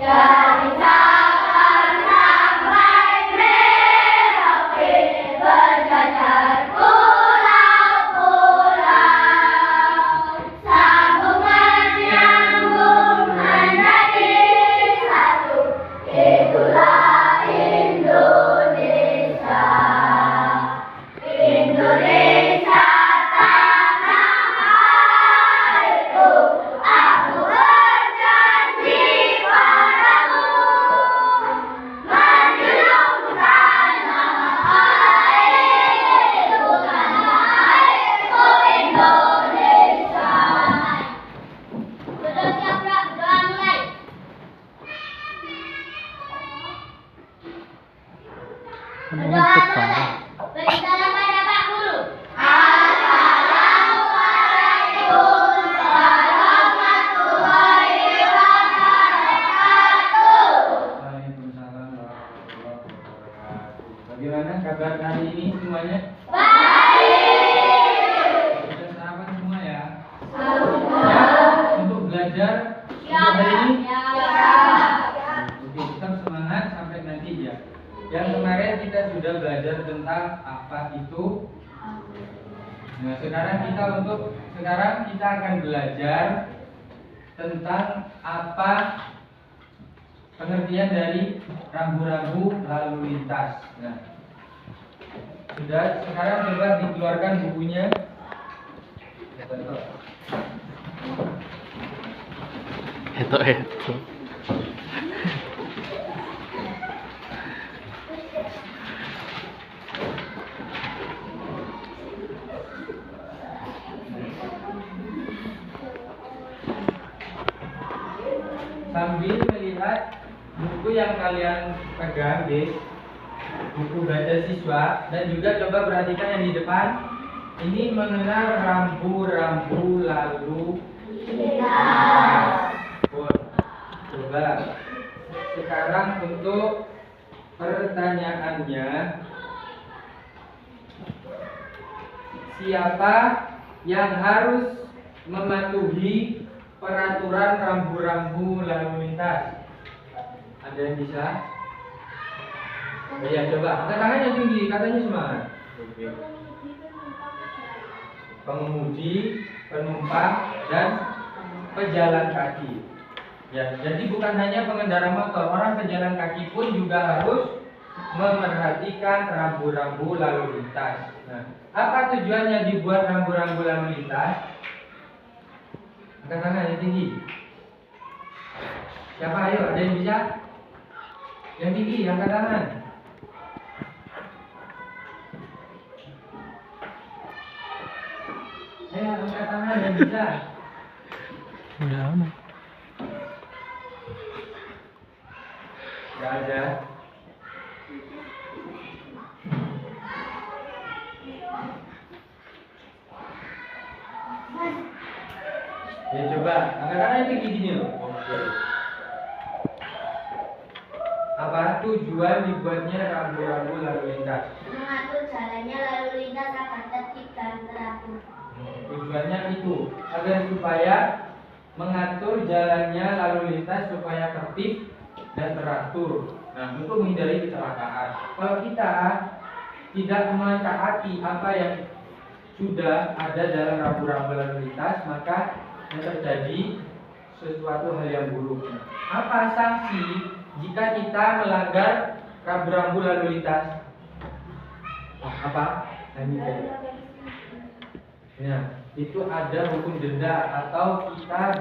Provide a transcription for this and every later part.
Dari Sabang sampai Merauke berjajar pulau-pulau, sambung menyambung menjadi satu, itulah Indonesia. Indonesia tanah airku, aku berjanji padamu, menjunjung tanah airku, Indonesia. Sudah siap, Kak? Doa mulai. Berdoa mulai. Beri salam pada Pak Guru. Assalamualaikum warahmatullahi wabarakatuh. Waalaikumsalam warahmatullahi wabarakatuh. Bagaimana kabar hari ini semuanya? Baik. Sudah sarapan semua ya? Sudah. Siap untuk belajar untuk hari ini? Ya. Oke, tetap semangat sampai nanti ya. Yang kemarin kita sudah belajar tentang apa itu. Nah, sekarang kita akan belajar tentang apa pengertian dari rambu-rambu lalu lintas. Nah, sudah, sekarang coba dikeluarkan bukunya. Itu. Sambil melihat buku yang kalian pegang, buku baca siswa, dan juga coba perhatikan yang di depan. Ini mengenal rambu-rambu lalu lintas. Coba sekarang untuk pertanyaannya, siapa yang harus mematuhi peraturan rambu-rambu lalu lintas? Ada yang bisa? Ya, coba angkat tangan yang tinggi, katanya semangat. Oke. Pengemudi, penumpang, dan pejalan kaki. Ya, jadi bukan hanya pengendara motor, orang pejalan kaki pun juga harus memerhatikan rambu-rambu lalu lintas. Nah, apa tujuannya dibuat rambu-rambu lalu lintas? Angkat tangan yang tinggi. Siapa? Ayo, ada yang bisa? Yang tinggi, angkat tangan. Ayo, angkat tangan yang bisa. Udah lama. Gak ada. Ya coba, angkat tangan yang tinggi gini loh. Oke. Apa tujuan dibuatnya rambu-rambu lalu lintas? Mengatur jalannya lalu lintas agar tertib dan teratur. Tujuannya itu agar supaya mengatur jalannya lalu lintas supaya tertib dan teratur. Nah, untuk menghindari kecelakaan. Kalau kita tidak mentaati apa yang sudah ada dalam rambu-rambu lalu lintas, maka yang terjadi sesuatu hal yang buruk. Apa sanksi jika kita melanggar rambu-rambu lalu lintas? Apa? Nah, itu ada hukum denda atau kita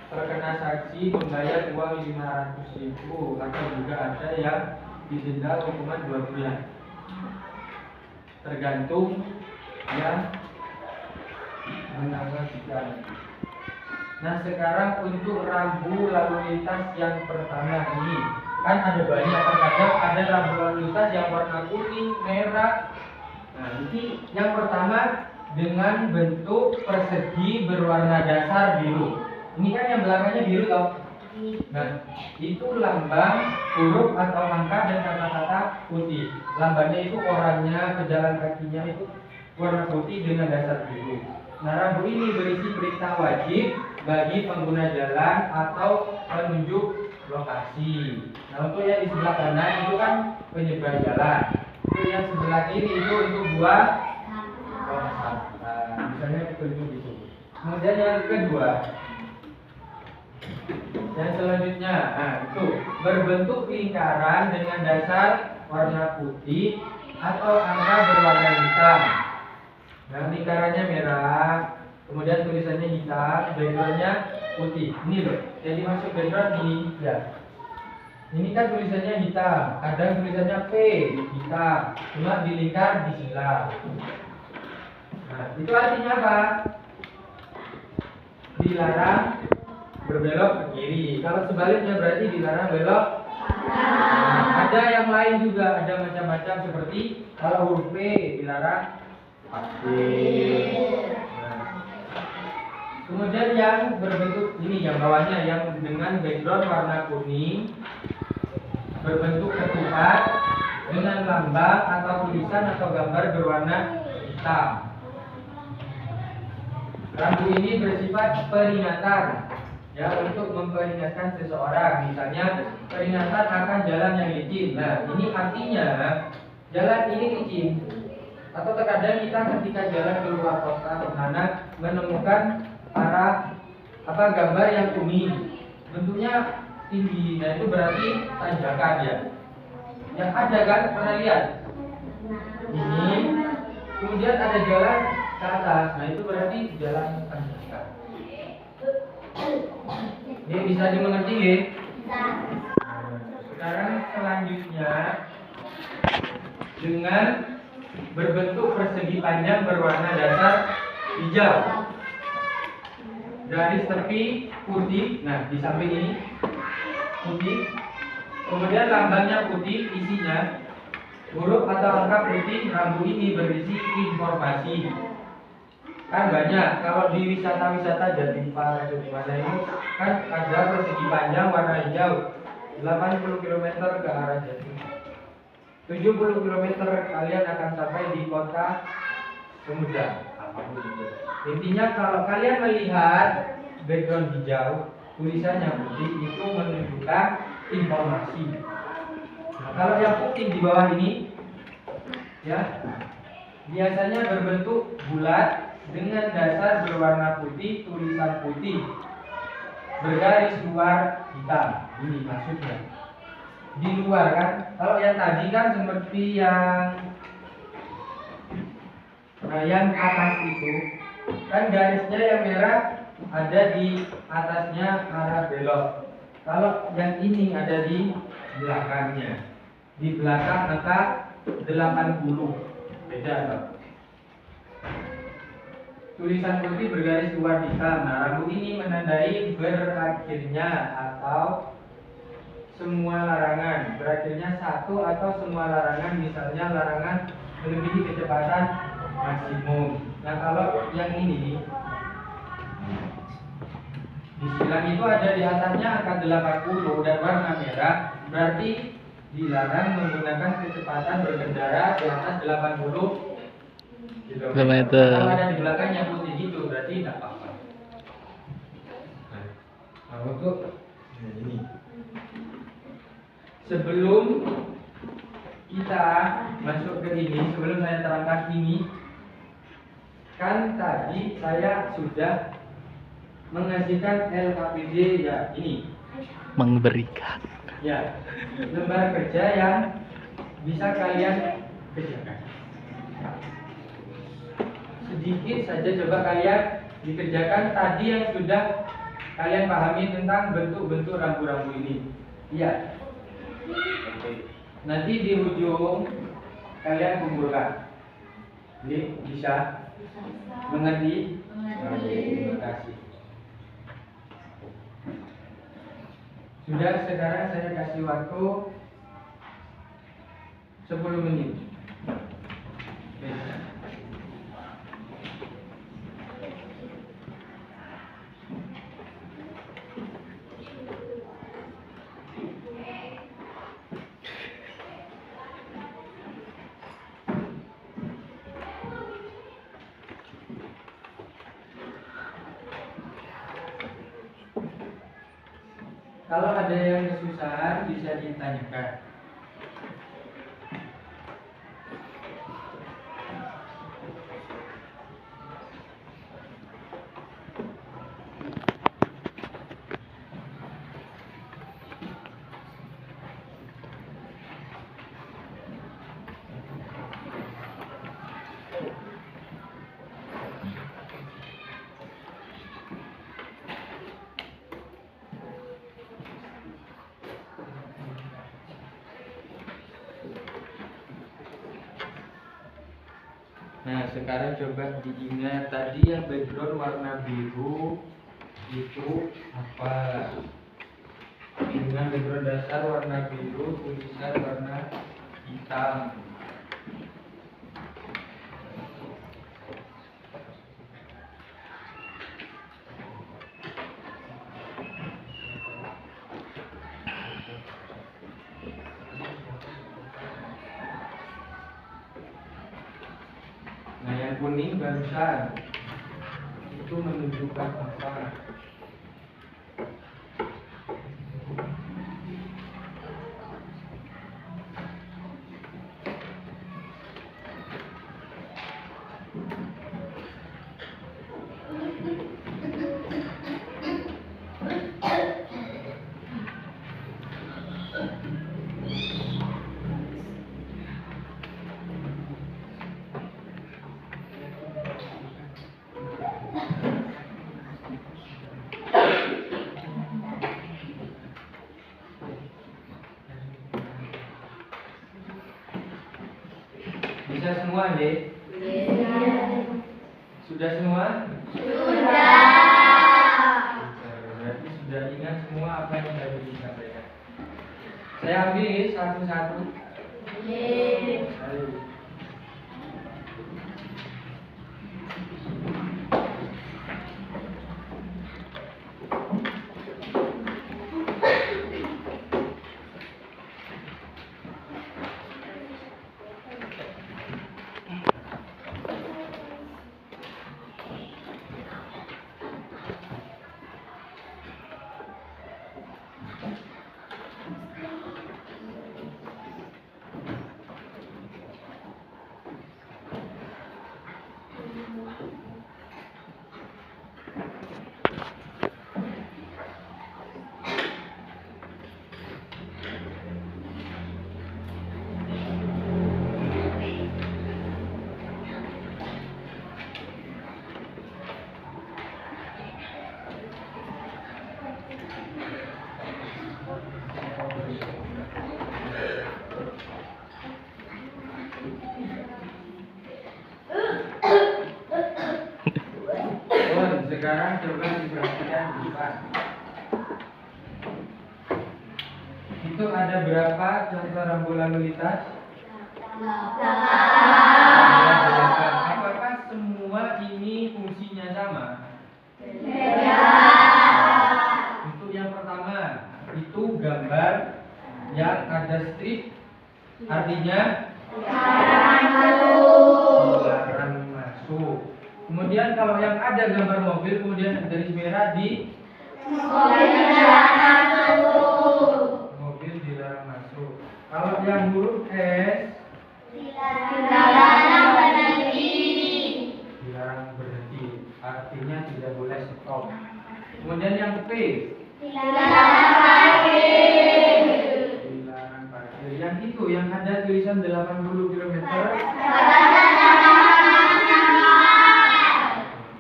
terkena sanksi membayar uang 500.000 atau juga ada yang didenda hukuman 2 bulan. Tergantung yang menanggapikan. Nah, sekarang untuk rambu lalu lintas yang pertama ini, kan ada banyak, terkadang ada rambu lalu lintas yang warna kuning, merah. Nah, ini yang pertama dengan bentuk persegi berwarna dasar biru. Ini kan yang belakangnya biru toh. Nah, itu lambang huruf atau angka dan kata-kata putih. Lambangnya itu orangnya, pejalan kakinya itu warna putih dengan dasar biru. Nah, rambu ini berisi perintah wajib bagi pengguna jalan atau penunjuk lokasi. Nah untuk yang di sebelah kanan itu kan penyeberang jalan. Untuk yang sebelah kiri itu untuk buat tong sampah. Misalnya petunjuk gitu. Kemudian yang kedua, yang selanjutnya, nah itu berbentuk lingkaran dengan dasar warna putih atau angka berwarna hitam. Nah lingkarannya merah, kemudian tulisannya hitam, backgroundnya putih. Ini loh, jadi masuk background ini ya. Ini kan tulisannya hitam, kadang tulisannya P hitam, cuma dilingkar di sila. Nah itu artinya apa? Dilarang berbelok ke kiri. Kalau sebaliknya berarti dilarang belok. Nah, ada yang lain juga, ada macam-macam seperti kalau huruf P dilarang pakai. Nah, kemudian yang berbentuk ini, yang bawahnya yang dengan background warna kuning, berbentuk ketupat dengan lambang atau tulisan atau gambar berwarna hitam. Rambu ini bersifat peringatan, ya, untuk memperingatkan seseorang. Misalnya peringatan akan jalan yang licin. Nah ini artinya jalan ini licin. Atau terkadang kita ketika jalan keluar kota kemana menemukan arah gambar yang kuning, bentuknya tinggi. Nah itu berarti tanjakan ya. Yang ada kan pernah lihat ini, kemudian ada jalan ke atas. Nah itu berarti jalan tanjakan. Ini bisa dimengerti ya? Sekarang selanjutnya dengan berbentuk persegi panjang berwarna dasar hijau, garis tepi putih. Nah di samping ini putih, kemudian lambangnya putih, isinya huruf atau angka putih. Rambu ini berisi informasi. Kan banyak kalau di wisata-wisata Jatimpa atau di mana ini kan ada persegi panjang warna hijau 80 km ke arah Jatimpa, 70 km kalian akan sampai di kota Sumedang. Intinya kalau kalian melihat background hijau tulisannya putih itu menunjukkan informasi. Nah, kalau yang putih di bawah ini ya biasanya berbentuk bulat dengan dasar berwarna putih, tulisan putih, bergaris luar hitam. Ini maksudnya di luar kan. Kalau yang tadi kan seperti yang atas itu kan garisnya yang merah ada di atasnya arah belok. Kalau yang ini ada di belakangnya. Di belakang angka 80. Beda loh. Tulisan putih bergaris luar hitam. Nah, rambu ini menandai berakhirnya atau semua larangan. Berakhirnya satu atau semua larangan, misalnya larangan melebihi kecepatan maksimum. Nah, kalau yang ini di silang itu ada di atasnya angka 80 dan warna merah, berarti dilarang menggunakan kecepatan berkendara di atas 80 kilometer. Kalau ada di belakangnya putih gitu berarti tidak apa-apa. Nah untuk ini, sebelum kita masuk ke ini, sebelum saya terangkan ini, kan tadi saya sudah mengasihkan LKPD ya ini. Memberikan. Ya, lembar kerja yang bisa kalian kerjakan. Sedikit saja coba kalian dikerjakan tadi yang sudah kalian pahami tentang bentuk-bentuk rambu-rambu ini. Iya. Nanti di ujung kalian kumpulkan. Ini bisa mengerti? Terima kasih. Sudah, sekarang saya kasih waktu 10 menit. Kalau ada yang kesusahan bisa ditanyakan. Nah, sekarang coba diingat tadi yang background warna biru itu apa? Dengan background dasar warna biru, tulisan warna hitam. Nah, yang kuning barusan itu menunjukkan apa? Bisa semua, Dek? Sudah semua? Berarti sudah ingat semua apa yang tadi disampaikan. Saya ambil satu-satu. Ayo. Sekarang coba diperhatikan di depan. Itu ada berapa contoh rambu lalu lintas? 8. Apakah semua ini fungsinya sama? Untuk yang pertama, itu gambar yang ada strip, artinya dilarang masuk. Kemudian kalau yang ada gambar mobil kemudian garis merah di mobil dilarang masuk. Kalau yang huruf S dilarang berhenti, artinya tidak boleh stop. Kemudian yang P dilarang parkir. Yang itu yang ada tulisan 80 km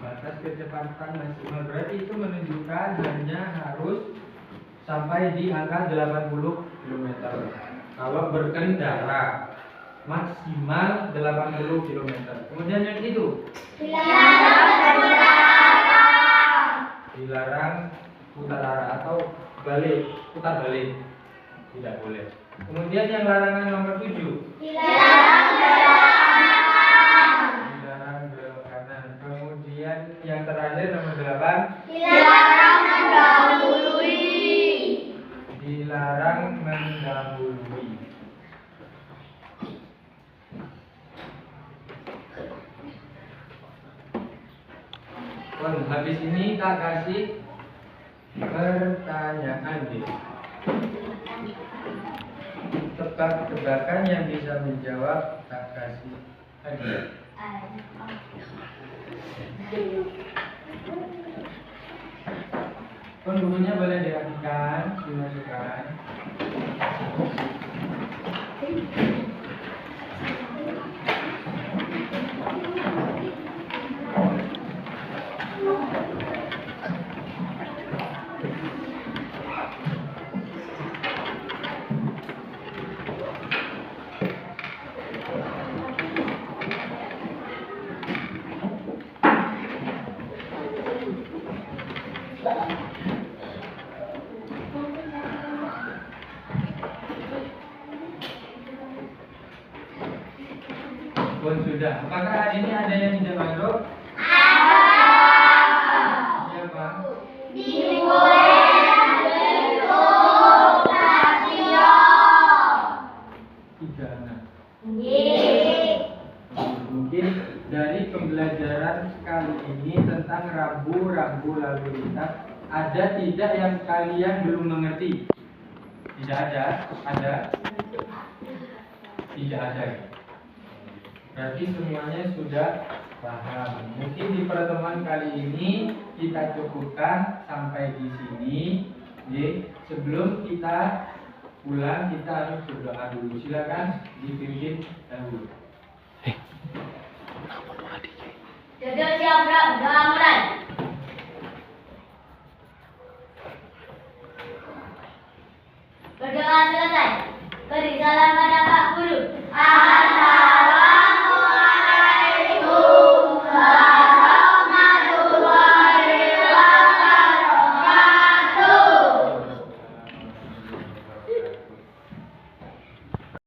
batas kecepatan maksimal, berarti itu menunjukkan hanya harus sampai di angka 80 km. Kalau berkendara maksimal 80 km. Kemudian yang itu dilarang putar arah atau putar balik, tidak boleh. Kemudian yang larangan nomor 7 dilarang belok kanan. Kemudian yang terakhir nomor 8 dilarang mendahului. Habis ini tak kasih pertanyaan. pertanyaan deh. Tebak-tebakan yang bisa menjawab tak kasih hadiah. Penghulunya boleh dirapikan, dimasukkan. Pun sudah. Apakah hari ini ada yang tidak masuk? Siapa? Tiga anak. Mungkin dari pembelajaran kali ini tentang rambu-rambu lalu lintas, ada tidak yang kalian belum mengerti? Tidak ada? Ada? Tidak ada. Berarti semuanya sudah paham. Mungkin di pertemuan kali ini kita cukupkan sampai di sini. Sebelum kita pulang kita harus berdoa dulu. Silakan dipimpin dahulu. Duduk siap, bro. Doa mulai. Berdoa selesai. Beri salam